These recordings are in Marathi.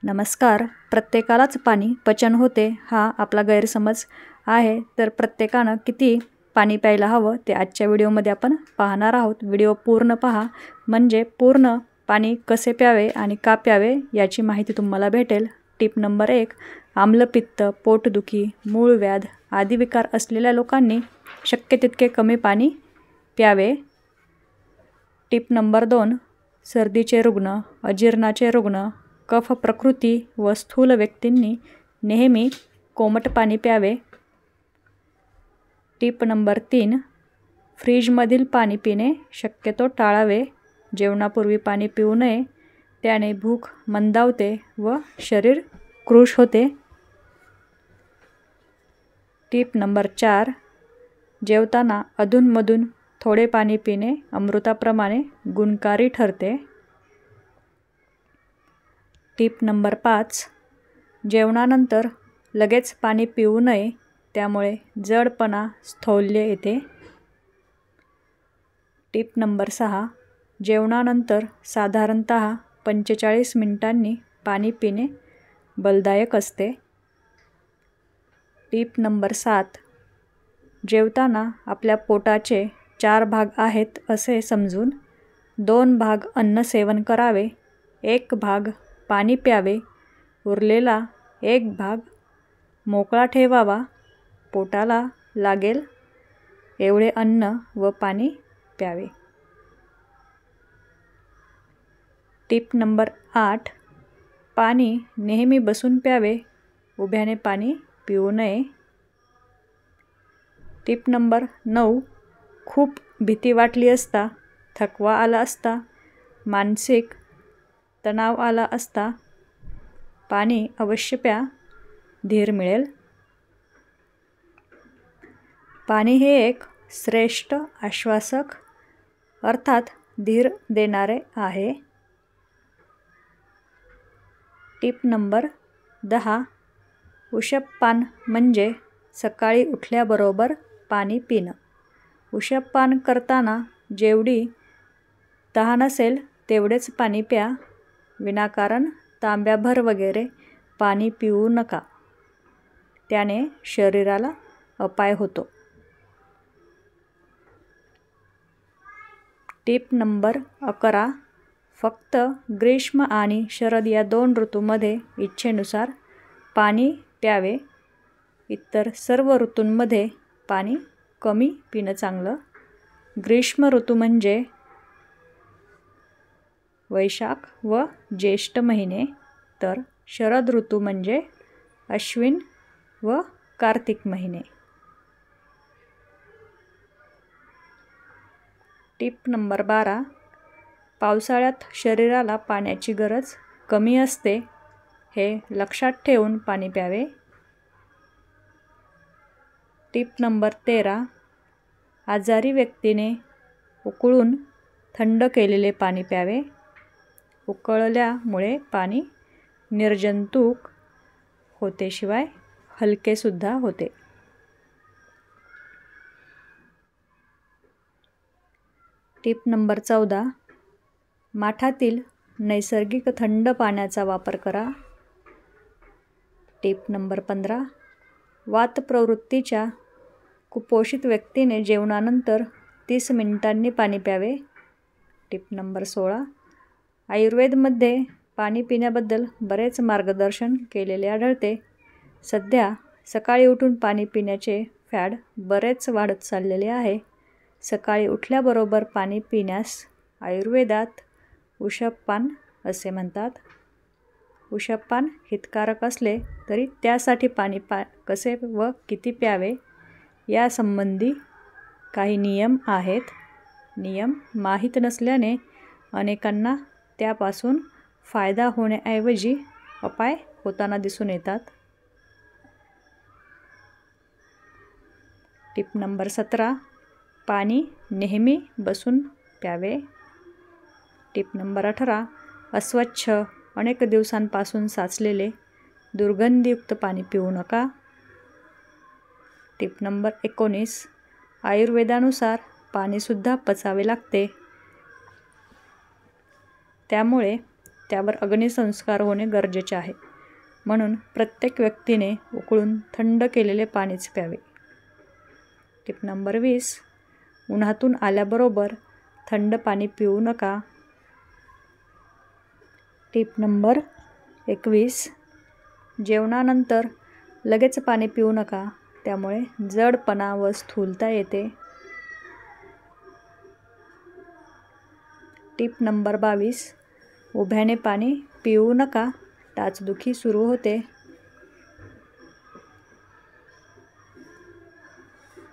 नमस्कार. प्रत्येकालाच पाणी पचन होते हा आपला गैरसमज आहे. तर प्रत्येकानं किती पाणी प्यायला हवं ते आजच्या व्हिडिओमध्ये आपण पाहणार आहोत. व्हिडिओ पूर्ण पहा म्हणजे पूर्ण पाणी कसे प्यावे आणि का प्यावे याची माहिती तुम्हाला भेटेल. Tip number 1. आम्लपित्त, पोटदुखी, मूळव्याध आदी विकार असलेल्या लोकांनी शक्य तितके कमी पाणी प्यावे. Tip number 2. सर्दीचे रुग्ण, अजीर्णाचे रुग्ण, कफ प्रकृती व स्थूल व्यक्तींनी नेहमी कोमट पाणी प्यावे. Tip number 3. फ्रीजमधील पाणी पिणे शक्यतो टाळावे. जेवणापूर्वी पाणी पिऊ नये, त्याने भूक मंदावते व शरीर कृश होते. Tip number 4. जेवताना अधूनमधून थोडे पाणी पिणे अमृताप्रमाणे गुणकारी ठरते. Tip number 5. जेवणानंतर लगेच पाणी पिऊ नये, त्यामुळे जडपणा, स्थौल्य येते. Tip number 6. जेवणानंतर साधारणतः 45 मिनिटांनी पाणी पिणे बलदायक असते. Tip number 7. जेवताना आपल्या पोटाचे 4 भाग आहेत असे समजून 2 भाग अन्न सेवन करावे, 1 भाग पाणी प्यावे, उरलेला 1 भाग मोकळा ठेवावा. पोटाला लागेल एवढे अन्न व पाणी प्यावे. Tip number 8. पाणी नेहमी बसून प्यावे, उभ्याने पाणी पिऊ नये. Tip number 9. खूप भीती वाटली असता, थकवा आला असता, मानसिक तणाव आला असता पाणी अवश्य प्या, धीर मिळेल. पाणी हे एक श्रेष्ठ आश्वासक अर्थात धीर देणारे आहे. Tip number 10. उषःपान म्हणजे सकाळी उठल्याबरोबर पाणी पिणं. उषःपान करताना जेवढी तहान असेल तेवढेच पाणी प्या. विनाकारण तांब्याभर वगैरे पाणी पिऊ नका, त्याने शरीराला अपाय होतो. Tip number 11. फक्त ग्रीष्म आणि शरद या 2 ऋतूमध्ये इच्छेनुसार पाणी प्यावे. इतर सर्व ऋतूंमध्ये पाणी कमी पिणं चांगलं. ग्रीष्म ऋतू म्हणजे वैशाख व ज्येष्ठ महिने, तर शरद ऋतू म्हणजे अश्विन व कार्तिक महिने. Tip number 12. पावसाळ्यात शरीराला पाण्याची गरज कमी असते, हे लक्षात ठेवून पाणी प्यावे. Tip number 13. आजारी व्यक्तीने उकळून थंड केलेले पाणी प्यावे. उकळल्यामुळे पाणी निर्जंतुक होते, शिवाय हलकेसुद्धा होते. Tip number 14. माठातील नैसर्गिक थंड पाण्याचा वापर करा. Tip number 15. वातप्रवृत्तीच्या कुपोषित व्यक्तीने जेवणानंतर 30 मिनिटांनी पाणी प्यावे. Tip number 16. आयुर्वेदमध्ये पाणी पिण्याबद्दल बरेच मार्गदर्शन केलेले आढळते. सध्या सकाळी उठून पाणी पिण्याचे फॅड बरेच वाढत चाललेले आहे. सकाळी उठल्याबरोबर पाणी पिण्यास आयुर्वेदात उषःपान असे म्हणतात. उषःपान हितकारक असले तरी त्यासाठी पाणी कसे व किती प्यावे यासंबंधी काही नियम आहेत. नियम माहीत नसल्याने अनेकांना त्यापासून फायदा होण्याऐवजी अपाय होताना दिसून येतात. Tip number 17. पाणी नेहमी बसून प्यावे. Tip number 18. अस्वच्छ, अनेक दिवसांपासून साचलेले दुर्गंधीयुक्त पाणी पिऊ नका. Tip number 19. आयुर्वेदानुसार पाणीसुद्धा पचावे लागते, त्यामुळे त्यावर अग्निसंस्कार होणे गरजेचे आहे. म्हणून प्रत्येक व्यक्तीने उकळून थंड केलेले पाणीच प्यावे. Tip number 20. उन्हातून आल्याबरोबर थंड पाणी पिऊ नका. Tip number 21. जेवणानंतर लगेच पाणी पिऊ नका, त्यामुळे जडपणा व स्थूलता येते. Tip number 22. उभ्याने पाणी पिऊ नका, टाचदुखी सुरू होते.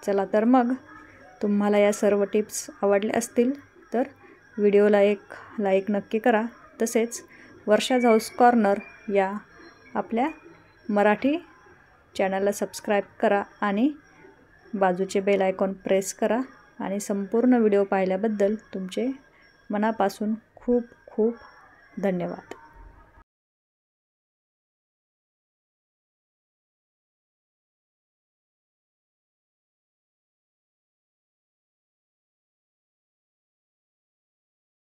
चला तर मग तुम्हाला या सर्व टिप्स आवडल्या असतील तर व्हिडिओला एक लाईक नक्की करा. तसेच वर्षाज हाऊस कॉर्नर या आपल्या मराठी चॅनलला सबस्क्राईब करा आणि बाजूचे बेल आयकॉन प्रेस करा. आणि संपूर्ण व्हिडिओ पाहिल्याबद्दल तुमचे मनापासून खूप खूप धन्यवाद.